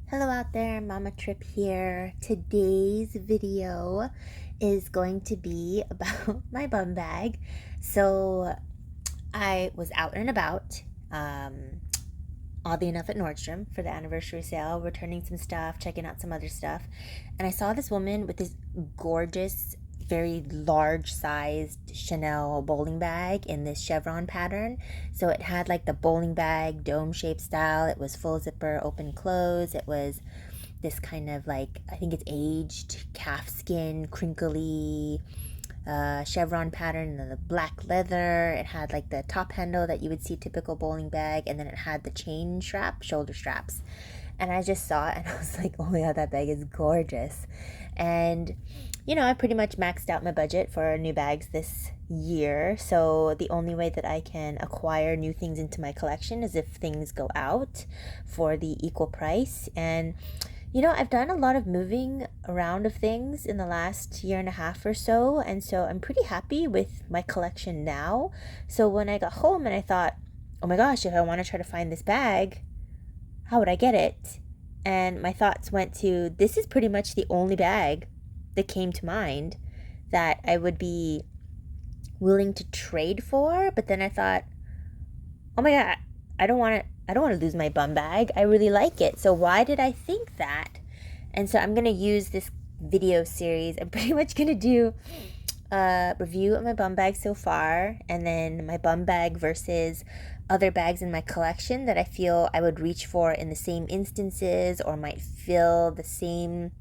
Hello out there, Mama Trip here. Today's video is going to be about my bum bag. So I was out and about, oddly enough at Nordstrom for the anniversary sale, returning some stuff, checking out some other stuff, and I saw this woman with this gorgeous, very large sized Chanel bowling bag in this chevron pattern. So it had like the bowling bag dome shaped style. It was full zipper, open close. It was this kind of like, I think it's aged calfskin, crinkly chevron pattern and the black leather. It had like the top handle that you would see typical bowling bag, and then it had the chain strap, shoulder straps. And I just saw it and I was like, oh my god, that bag is gorgeous. And I pretty much maxed out my budget for new bags this year. So the only way that I can acquire new things into my collection is if things go out for the equal price. And I've done a lot of moving around of things in the last year and a half or so, and so I'm pretty happy with my collection now. So when I got home and I thought, oh my gosh, if I want to try to find this bag, how would I get it? And my thoughts went to, this is pretty much the only bag that came to mind that I would be willing to trade for. But then I thought, oh my god, I don't want to lose my bum bag. I really like it. So why did I think that? And so I'm going to use this video series. I'm pretty much going to do a review of my bum bag so far, and then my bum bag versus other bags in my collection that I feel I would reach for in the same instances or might fill the same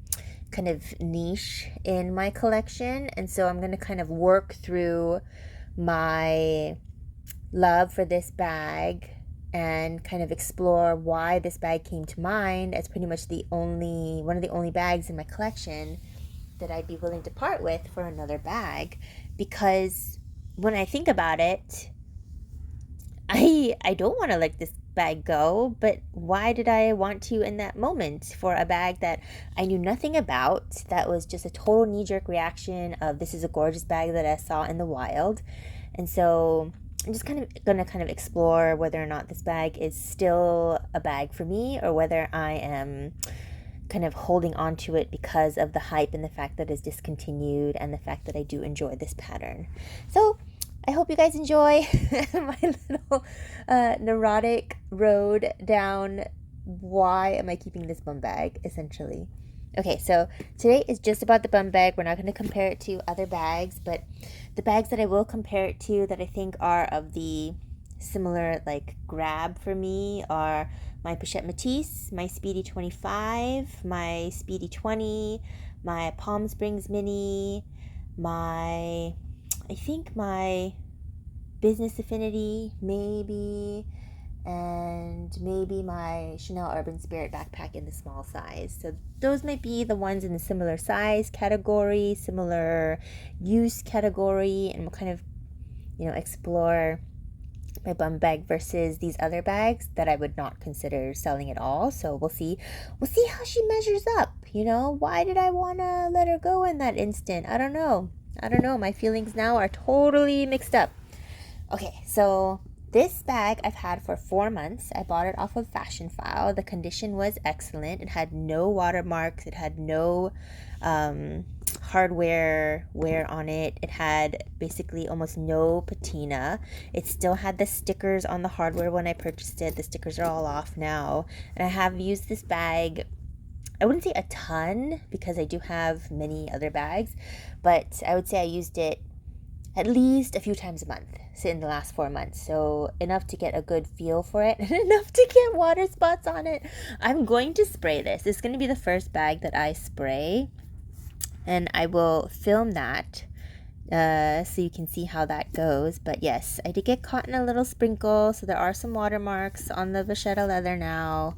kind of niche in my collection. And so I'm going to kind of work through my love for this bag and kind of explore why this bag came to mind as pretty much one of the only bags in my collection that I'd be willing to part with for another bag. Because when I think about it, I don't want to let this bag go, but why did I want to in that moment for a bag that I knew nothing about, that was just a total knee-jerk reaction of, this is a gorgeous bag that I saw in the wild. And so I'm just kind of going to explore whether or not this bag is still a bag for me, or whether I am kind of holding on to it because of the hype and the fact that it's discontinued and the fact that I do enjoy this pattern. So I hope you guys enjoy my little neurotic road down why am I keeping this bum bag, essentially. Okay, so today is just about the bum bag. We're not going to compare it to other bags, but the bags that I will compare it to that I think are of the similar like grab for me are my Pochette Métis, my Speedy 25, my Speedy 20, my Palm Springs Mini, I think my Business Affinity, maybe, and maybe my Chanel Urban Spirit backpack in the small size. So those might be the ones in the similar size category, similar use category, and we'll kind of, explore my bum bag versus these other bags that I would not consider selling at all. So we'll see how she measures up. Why did I want to let her go in that instant? I don't know. My feelings now are totally mixed up. Okay, so this bag I've had for 4 months. I bought it off of Fashion File. The condition was excellent. It had no watermarks. It had no hardware wear on it. It had basically almost no patina. It still had the stickers on the hardware when I purchased it. The stickers are all off now. And I have used this bag, I wouldn't say a ton because I do have many other bags, but I would say I used it at least a few times a month in the last 4 months. So enough to get a good feel for it and enough to get water spots on it. I'm going to spray this. It's going to be the first bag that I spray, and I will film that so you can see how that goes. But yes, I did get caught in a little sprinkle, so there are some watermarks on the vachetta leather now.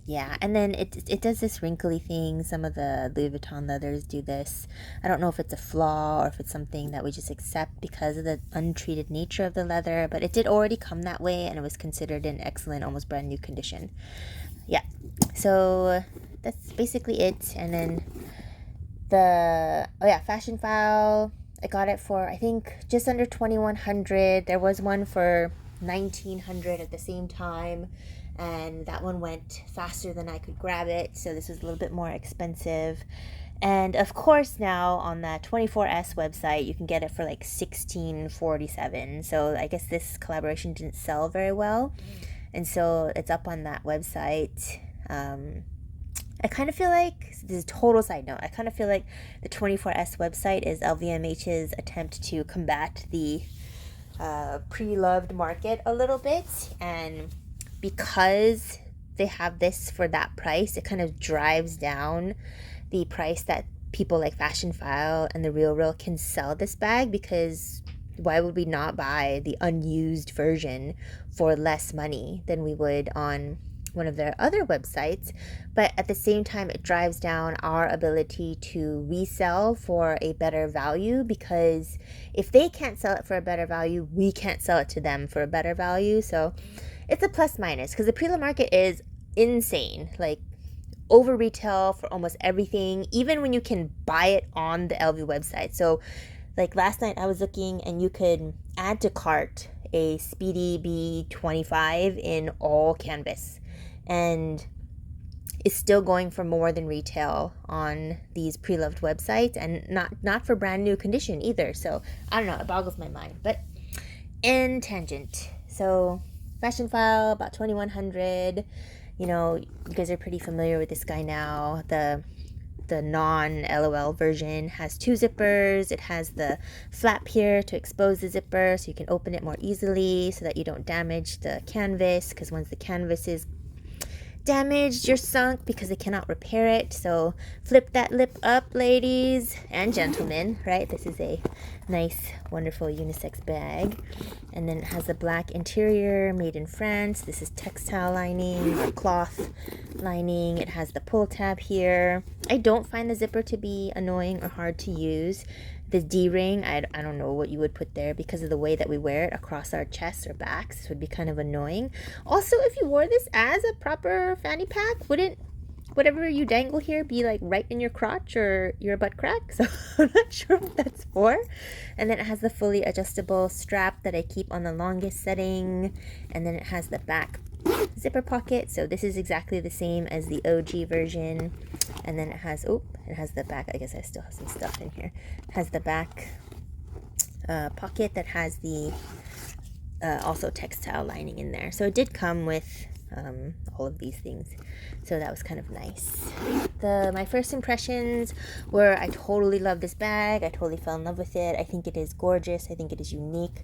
Yeah, and then it does this wrinkly thing. Some of the Louis Vuitton leathers do this. I don't know if it's a flaw or if it's something that we just accept because of the untreated nature of the leather, but it did already come that way, and it was considered in excellent, almost brand new condition. Yeah, so that's basically it. And then Fashion File, I got it for, I think, just under $2,100. There was one for $1,900 at the same time, and that one went faster than I could grab it, so this was a little bit more expensive. And of course, now on that 24S website, you can get it for like $16.47. So I guess this collaboration didn't sell very well, and so it's up on that website. I kind of feel like, this is a total side note, I kind of feel like the 24S website is LVMH's attempt to combat the pre-loved market a little bit, and because they have this for that price, it kind of drives down the price that people like Fashionphile and The RealReal can sell this bag, because why would we not buy the unused version for less money than we would on one of their other websites? But at the same time, it drives down our ability to resell for a better value, because if they can't sell it for a better value, we can't sell it to them for a better value. So it's a plus minus, because the pre-loved market is insane, like over retail for almost everything, even when you can buy it on the LV website. So like last night I was looking, and you could add to cart a Speedy B25 in all canvas, and it's still going for more than retail on these pre-loved websites, and not for brand new condition either. So I don't know, it boggles my mind. But in tangent, so Fashionphile about 2100. You know, you guys are pretty familiar with this guy now. The non-LOL version has 2 zippers. It has the flap here to expose the zipper, so you can open it more easily so that you don't damage the canvas, because once the canvas is damaged, you're sunk, because they cannot repair it. So flip that lip up, ladies and gentlemen, right? This is a nice, wonderful unisex bag. And then it has a black interior, made in France. This is textile lining or cloth lining. It has the pull tab here. I don't find the zipper to be annoying or hard to use. The D-ring, I don't know what you would put there, because of the way that we wear it across our chests or backs. This would be kind of annoying. Also, if you wore this as a proper fanny pack, wouldn't whatever you dangle here be like right in your crotch or your butt crack? So I'm not sure what that's for. And then it has the fully adjustable strap that I keep on the longest setting. And then it has the back zipper pocket. So this is exactly the same as the OG version. And then it has the back. I guess I still have some stuff in here. It has the back pocket that has the also textile lining in there. So it did come with all of these things, so that was kind of nice. My first impressions were, I totally love this bag. I totally fell in love with it. I think it is gorgeous. I think it is unique.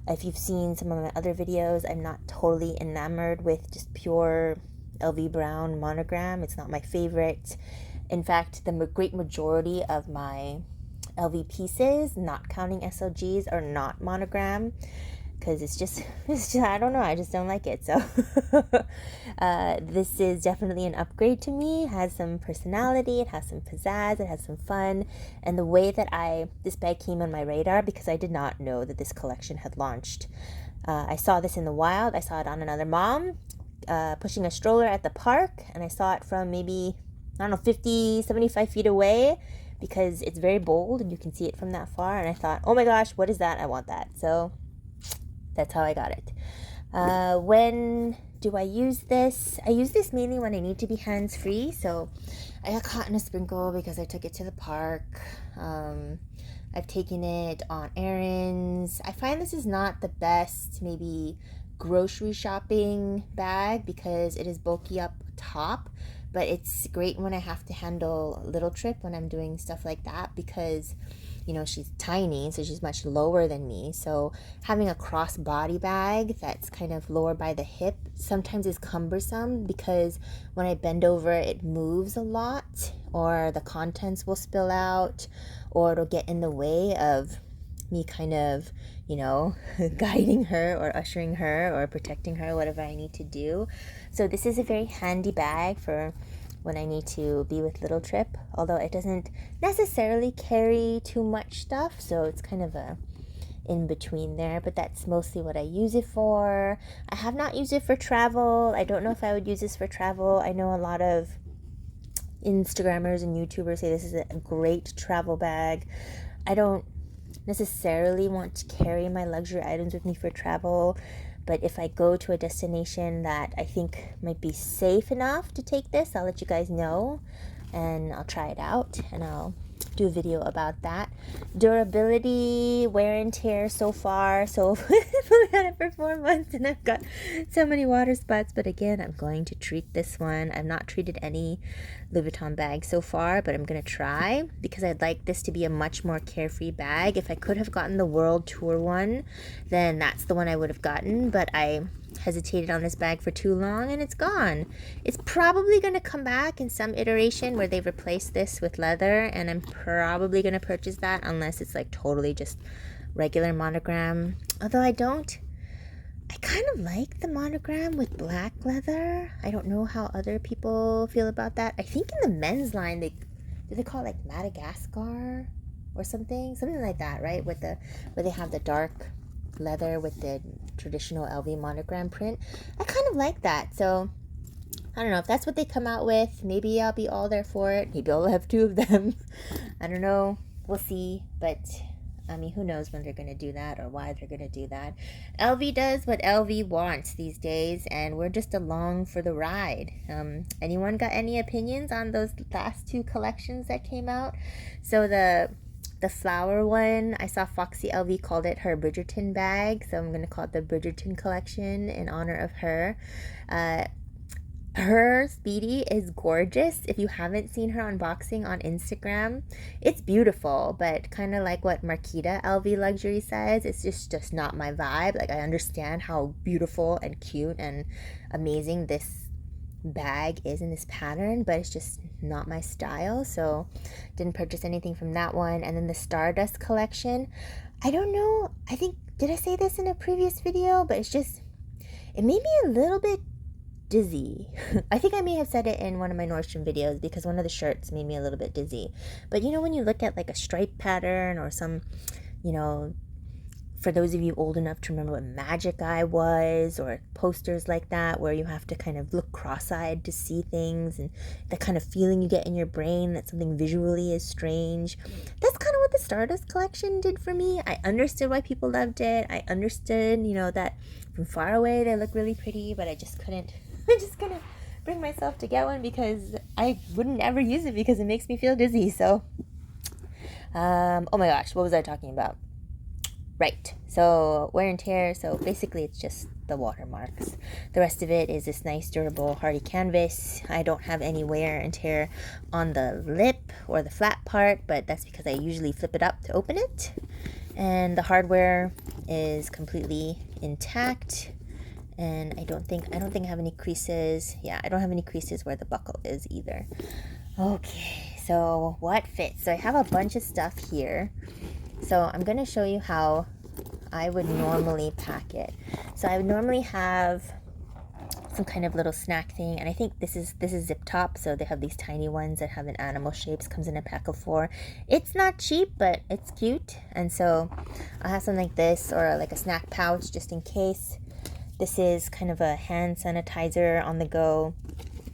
If you've seen some of my other videos, I'm not totally enamored with just pure LV brown monogram. It's not my favorite. In fact, the great majority of my LV pieces, not counting SLGs, are not monogram, because it's just I don't know, I just don't like it. So this is definitely an upgrade to me. It has some personality, it has some pizzazz, it has some fun. And the way that this bag came on my radar, because I did not know that this collection had launched. I saw this in the wild. I saw it on another mom pushing a stroller at the park, and I saw it from maybe, I don't know, 50, 75 feet away, because it's very bold and you can see it from that far. And I thought, oh my gosh, what is that? I want that. So that's how I got it. When do I use this? I use this mainly when I need to be hands-free. So I got caught in a sprinkle because I took it to the park. I've taken it on errands. I find this is not the best maybe grocery shopping bag, because it is bulky up top, but it's great when I have to handle a little trip, when I'm doing stuff like that, because you know, she's tiny, so she's much lower than me. So having a crossbody bag that's kind of lower by the hip sometimes is cumbersome, because when I bend over, it moves a lot, or the contents will spill out, or it'll get in the way of me kind of, you know, guiding her or ushering her or protecting her, whatever I need to do. So this is a very handy bag for when I need to be with little trip, although it doesn't necessarily carry too much stuff, so it's kind of a in between there, but that's mostly what I use it for. I have not used it for travel. I don't know if I would use this for travel. I know a lot of Instagrammers and YouTubers say this is a great travel bag. I don't necessarily want to carry my luxury items with me for travel. But if I go to a destination that I think might be safe enough to take this, I'll let you guys know, and I'll try it out, and I'll do a video about that. Durability, wear and tear so far. So I've only had it for 4 months and I've got so many water spots. But again, I'm going to treat this one. I've not treated any Louis Vuitton bag so far, but I'm going to try because I'd like this to be a much more carefree bag. If I could have gotten the World Tour one, then that's the one I would have gotten. But I hesitated on this bag for too long and it's gone. It's probably going to come back in some iteration where they replace this with leather, and I'm probably going to purchase that unless it's like totally just regular monogram. Although I kind of like the monogram with black leather. I don't know how other people feel about that. I think in the men's line do they call it like Madagascar or something like that, right? Where they have the dark leather with the traditional LV monogram print. I kind of like that. So I don't know if that's what they come out with. Maybe I'll be all there for it. Maybe I'll have 2 of them. I don't know. We'll see. But I mean, who knows when they're going to do that or why they're going to do that. LV does what LV wants these days, and we're just along for the ride. Anyone got any opinions on those last 2 collections that came out? So the flower one, I saw Foxy LV called it her Bridgerton bag, so I'm going to call it the Bridgerton collection in honor of her. Her Speedy is gorgeous. If you haven't seen her unboxing on Instagram, it's beautiful, but kind of like what Marquita LV Luxury says, it's just not my vibe. Like, I understand how beautiful and cute and amazing this bag is in this pattern, but it's just not my style, so didn't purchase anything from that one. And then the Stardust collection, I don't know, I think, did I say this in a previous video? But it made me a little bit dizzy. I think I may have said it in one of my Nordstrom videos because one of the shirts made me a little bit dizzy. But you know, when you look at like a stripe pattern or some, you know, for those of you old enough to remember what Magic Eye was, or posters like that where you have to kind of look cross-eyed to see things, and that kind of feeling you get in your brain that something visually is strange. That's kind of what the Stardust collection did for me. I understood why people loved it. I understood, you know, that from far away they look really pretty, but I just couldn't bring myself to get one because I wouldn't ever use it because it makes me feel dizzy. So oh my gosh, what was I talking about? Right, so wear and tear, so basically it's just the watermarks. The rest of it is this nice, durable, hardy canvas. I don't have any wear and tear on the lip or the flat part, but that's because I usually flip it up to open it. And the hardware is completely intact, and I don't think I have any creases. Yeah, I don't have any creases where the buckle is either. Okay, so what fits? So I have a bunch of stuff here. So I'm going to show you how I would normally pack it. So I would normally have some kind of little snack thing, and I think this is zip top, so they have these tiny ones that have an animal shapes, comes in a pack of 4. It's not cheap, but it's cute, and so I'll have something like this, or like a snack pouch just in case. This is kind of a hand sanitizer on the go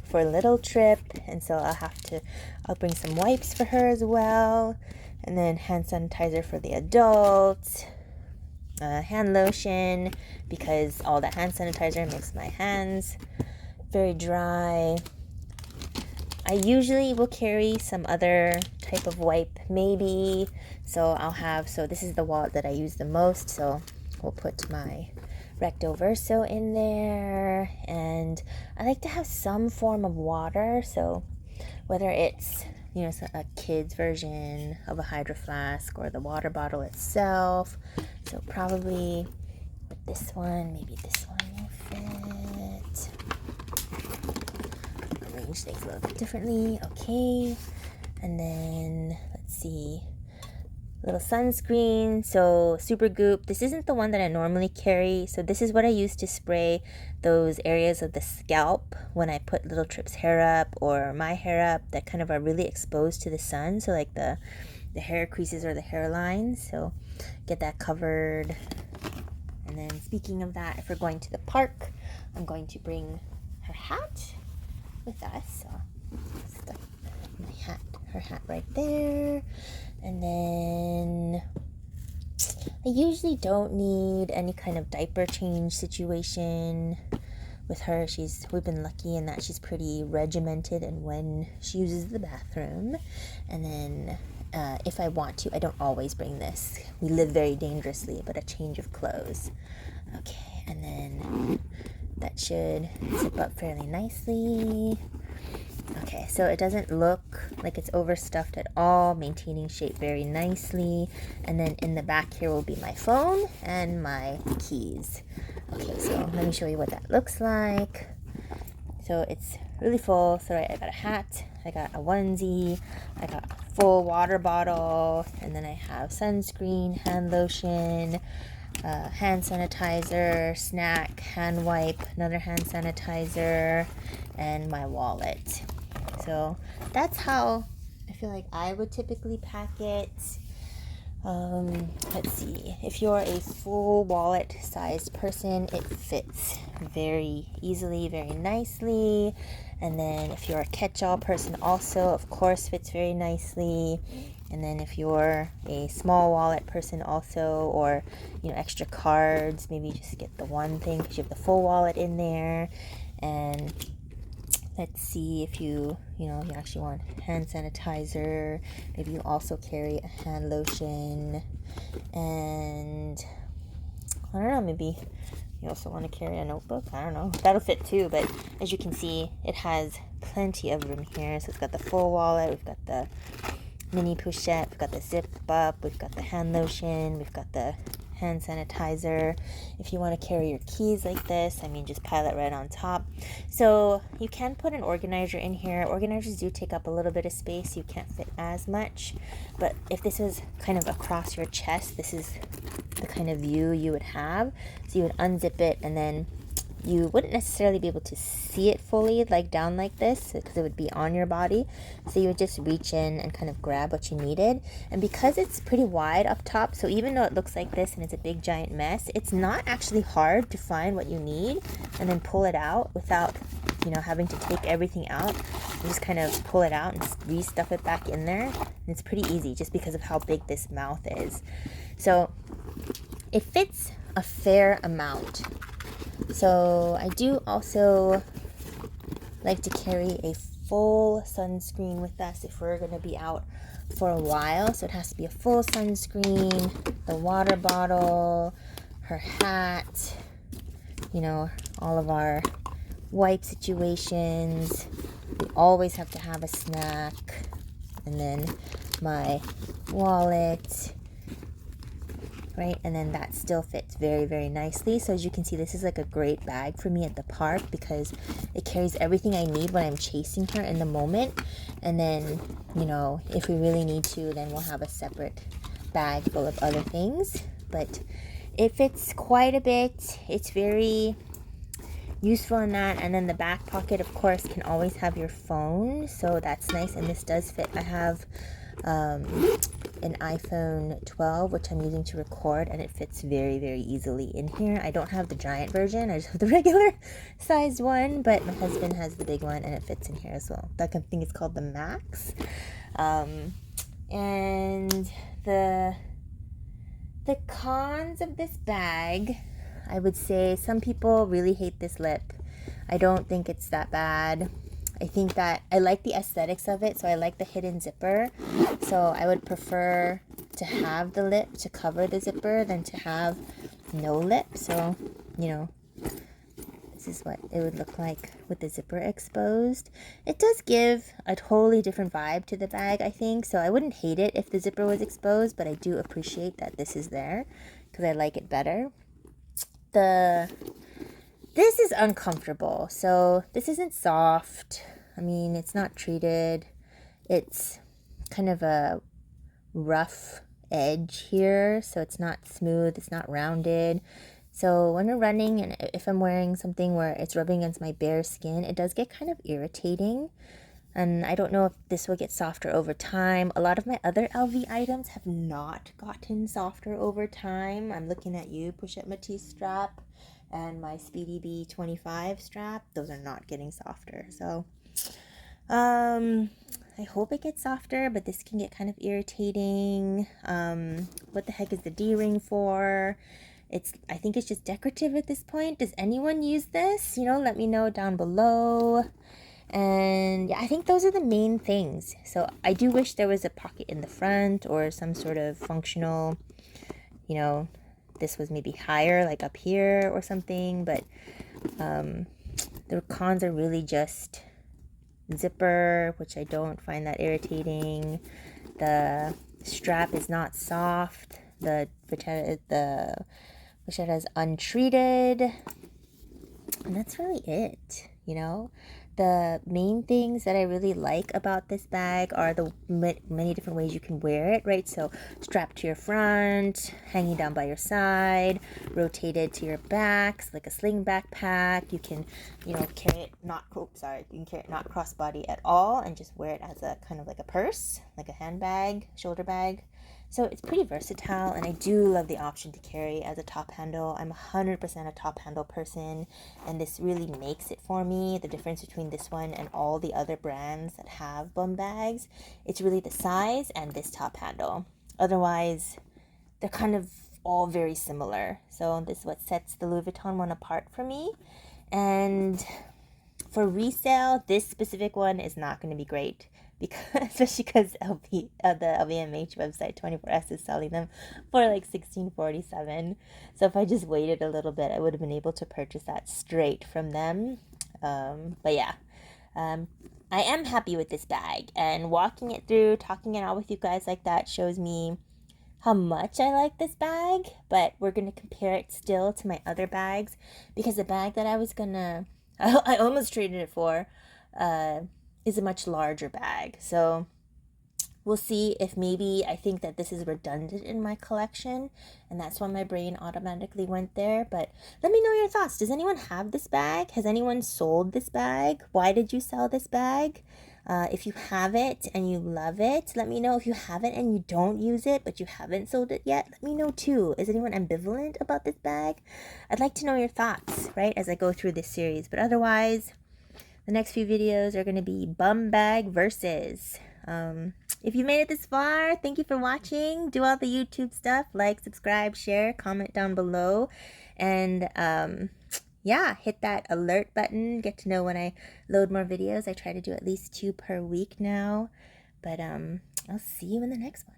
for a little trip, and so I'll bring some wipes for her as well. And then hand sanitizer for the adults, hand lotion, because all that hand sanitizer makes my hands very dry. I usually will carry some other type of wipe, maybe. So this is the wallet that I use the most, so we'll put my Recto Verso in there. And I like to have some form of water, so whether it's, you know, a kid's version of a Hydro Flask or the water bottle itself. So probably this one, maybe this one will fit. Arrange things a little bit differently. Okay. And then, let's see. Little sunscreen. So Super Goop. This isn't the one that I normally carry. So this is what I use to spray those areas of the scalp when I put little Trip's hair up or my hair up that kind of are really exposed to the sun. So like the hair creases or the hairlines. So get that covered. And then speaking of that, if we're going to the park, I'm going to bring her hat with us. So stuff her hat right there. And then I I usually don't need any kind of diaper change situation with her. We've been lucky in that she's pretty regimented and when she uses the bathroom. And then if I want to, I don't always bring this. We live very dangerously, but a change of clothes. Okay, and then that should zip up fairly nicely. Okay, so it doesn't look like it's overstuffed at all, maintaining shape very nicely. And then in the back here will be my phone and my keys. Okay, so let me show you what that looks like. So it's really full. So I got a hat, I got a onesie, I got a full water bottle, and then I have sunscreen, hand lotion, hand sanitizer, snack, hand wipe, another hand sanitizer, and my wallet. So that's how I feel like I would typically pack it. Let's see, if you're a full wallet sized person, it fits very easily, very nicely. And then if you're a catch-all person, also of course fits very nicely. And then if you're a small wallet person also, or extra cards, maybe just get the one thing because you have the full wallet in there. And let's see, if you actually want hand sanitizer, maybe you also carry a hand lotion, and I don't know, maybe you also want to carry a notebook. I don't know, that'll fit too. But as you can see, it has plenty of room here. So it's got the full wallet, we've got the mini pochette, we've got the zip up, we've got the hand lotion, we've got the hand sanitizer. If you want to carry your keys like this, just pile it right on top. So you can put an organizer in here. Organizers do take up a little bit of space, you can't fit as much. But if this was kind of across your chest, this is the kind of view you would have. So you would unzip it, and then you wouldn't necessarily be able to see it fully, like down like this, because it would be on your body. So you would just reach in and kind of grab what you needed. And because it's pretty wide up top, so even though it looks like this and it's a big giant mess, it's not actually hard to find what you need and then pull it out without having to take everything out. You just kind of pull it out and re-stuff it back in there. And it's pretty easy just because of how big this mouth is. So it fits a fair amount. So I do also like to carry a full sunscreen with us if we're going to be out for a while. So it has to be a full sunscreen, the water bottle, her hat, all of our wipe situations. We always have to have a snack, and then my wallet. Right, and then that still fits very, very nicely. So as you can see, this is like a great bag for me at the park because it carries everything I need when I'm chasing her in the moment. And then, if we really need to, then we'll have a separate bag full of other things. But it fits quite a bit. It's very useful in that. And then the back pocket, of course, can always have your phone. So that's nice, and this does fit. I have an iPhone 12, which I'm using to record, and it fits very, very easily in here. I don't have the giant version, I just have the regular sized one, but my husband has the big one and it fits in here as well. That I think it's called the Max. And the cons of this bag, I would say some people really hate this lip. I don't think it's that bad. I think that I like the aesthetics of it, so I like the hidden zipper. So I would prefer to have the lip to cover the zipper than to have no lip. So, this is what it would look like with the zipper exposed. It does give a totally different vibe to the bag, I think. So I wouldn't hate it if the zipper was exposed, but I do appreciate that this is there because I like it better. This is uncomfortable. So this isn't soft. It's not treated. It's kind of a rough edge here. So it's not smooth. It's not rounded. So when we're running, and if I'm wearing something where it's rubbing against my bare skin, it does get kind of irritating. And I don't know if this will get softer over time. A lot of my other LV items have not gotten softer over time. I'm looking at you, Pochette Matisse strap, and my Speedy Bee 25 strap. Those are not getting softer. So, I hope it gets softer, but this can get kind of irritating. What the heck is the D-ring for? I think it's just decorative at this point. Does anyone use this? You know, let me know down below. And yeah, I think those are the main things. So I do wish there was a pocket in the front or some sort of functional, you know, this was maybe higher, like up here or something. But the cons are really just zipper, which I don't find that irritating. The strap is not soft. The vachetta is untreated, and that's really it. You know, the main things that I really like about this bag are the many different ways you can wear it, right? So strapped to your front, hanging down by your side, rotated to your back, like a sling backpack. You can, you know, carry it you can carry it not crossbody at all and just wear it as a kind of like a purse, like a handbag, shoulder bag. So it's pretty versatile, and I do love the option to carry as a top handle. I'm 100% a top handle person, and this really makes it for me. The difference between this one and all the other brands that have bum bags, it's really the size and this top handle. Otherwise, they're kind of all very similar. So this is what sets the Louis Vuitton one apart for me. And for resale, this specific one is not going to be great, especially because the LVMH website 24S is selling them for like $16.47. So if I just waited a little bit, I would have been able to purchase that straight from them. But yeah, I am happy with this bag, and walking it through, talking it out with you guys like that shows me how much I like this bag. But we're going to compare it still to my other bags, because the bag that I almost traded it for is a much larger bag. So we'll see if maybe I think that this is redundant in my collection, and that's why my brain automatically went there. But let me know your thoughts. Does anyone have this bag? Has anyone sold this bag? Why did you sell this bag? If you have it and you love it, let me know. If you have it and you don't use it, but you haven't sold it yet, let me know too. Is anyone ambivalent about this bag? I'd like to know your thoughts, right, as I go through this series. But otherwise, the next few videos are going to be bum bag versus. If you made it this far, thank you for watching. Do all the YouTube stuff, like, subscribe, share, comment down below, and yeah, hit that alert button. Get to know when I load more videos. I try to do at least 2 per week now, but I'll see you in the next one.